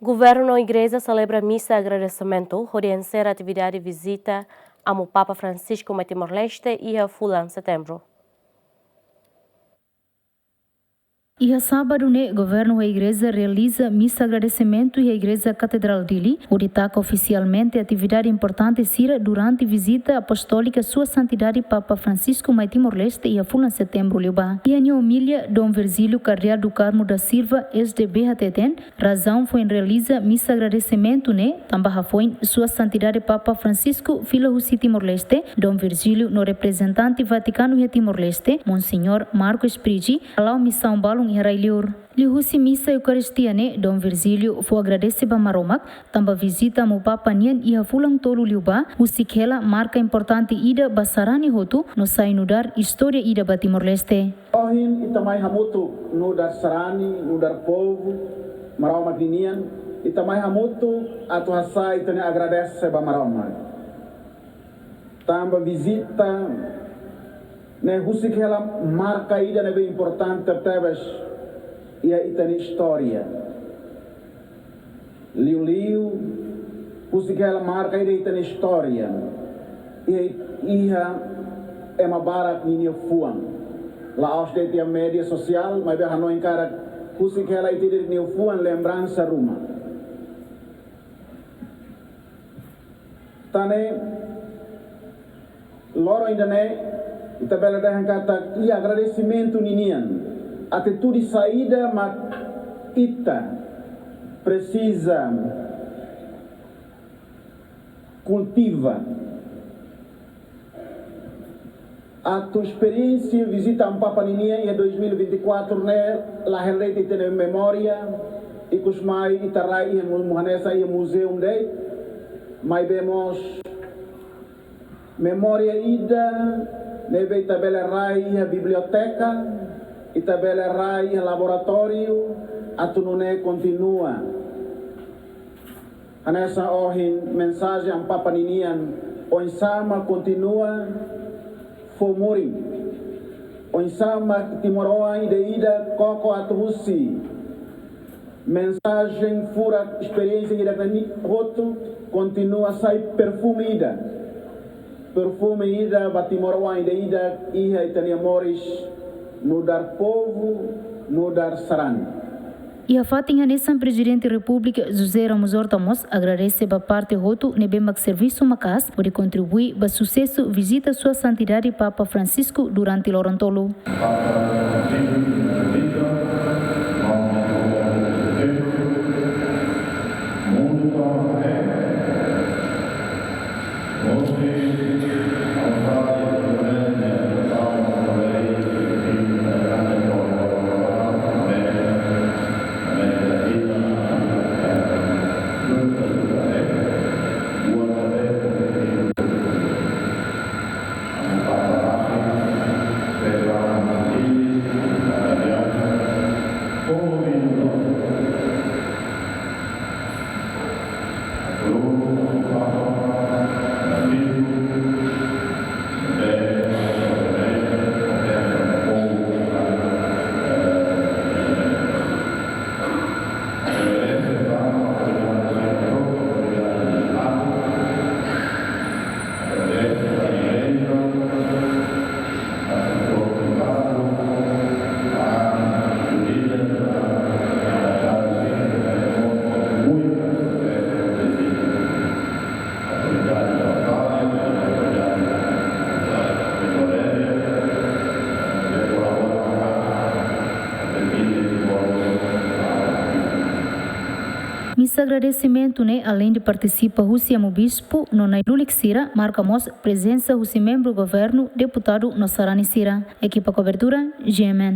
Governu na Igreja selebra misa agradesimentu, hodi ensera atividade vizita Amu Papa Francisco no Timor-Leste e fulan Setembru. E a sábado, o Governu da Igreja realiza missa agradecimento e a Igreja Catedral dele, onde destaca oficialmente a atividade importante sira durante a visita apostólica Sua Santidade Papa Francisco no Timor-Leste e a fulan Setembru liba. E a homília Dom Virgílio Cardeal do Carmo da Silva, SDB Hateten, razão foi realiza missa agradecimento, também foi Sua Santidade Papa Francisco, fila Husi Timor-Leste, Dom Virgílio, no representante Vaticano e Timor-Leste, Monsenhor Marcos Prigi, alau missão balong Herailiur. Lihusi missa Eucaristia Dom Virgílio foi agradecer ba maromak, também visita Amu Papa Nian e a fulang tolu liuba, usikela marca importante ida basarani hotu no sai nudar história ida ba Timor-Leste. Ohin itamai hamutu nudar sarani, nudar povo, maromak ninian, itamai hamutu atu hasai itane agradece ba maromak. Também visita usikela marca ida nebe importante tebes e a itani história. Liu, usikela marca ida itani história. E iha é uma barat ninho fuan. Lá aos de a mídia social, mas bem não encara usikela itani ninho fuan lembrança ruma. Tane loro ainda itabela dah kata e agradecimento ninian. Atitude saída mas ita precisa cultiva a tua experiência visita a Papa Ninia em 2024 la helrete tem memória e kusmai itarai e muhanesa e museu dei mas vemos memória ida neve tabela rai a biblioteca itabela rai a laboratório atunune continua anessa ohin mensagem am Papa Ninian onsama continua fomori onsama timoroa ida koko atuhusi mensagem fura experiência ida nani roto continua sai perfume ida batimoroa ida iha itania moris no dar povo, no dar sarani. E a fatinha nessa presidente da República José Ramos Hortamos agradece a parte roto nebema serviço macas por contribuir para sucesso visita Sua Santidade Papa Francisco durante o Lorontolo. Missa agradecimento, além de participar o bispo, no Nailulik Sira, marcamos presença do membro do governo, deputado no Sarani Sira. Equipa cobertura, GMN.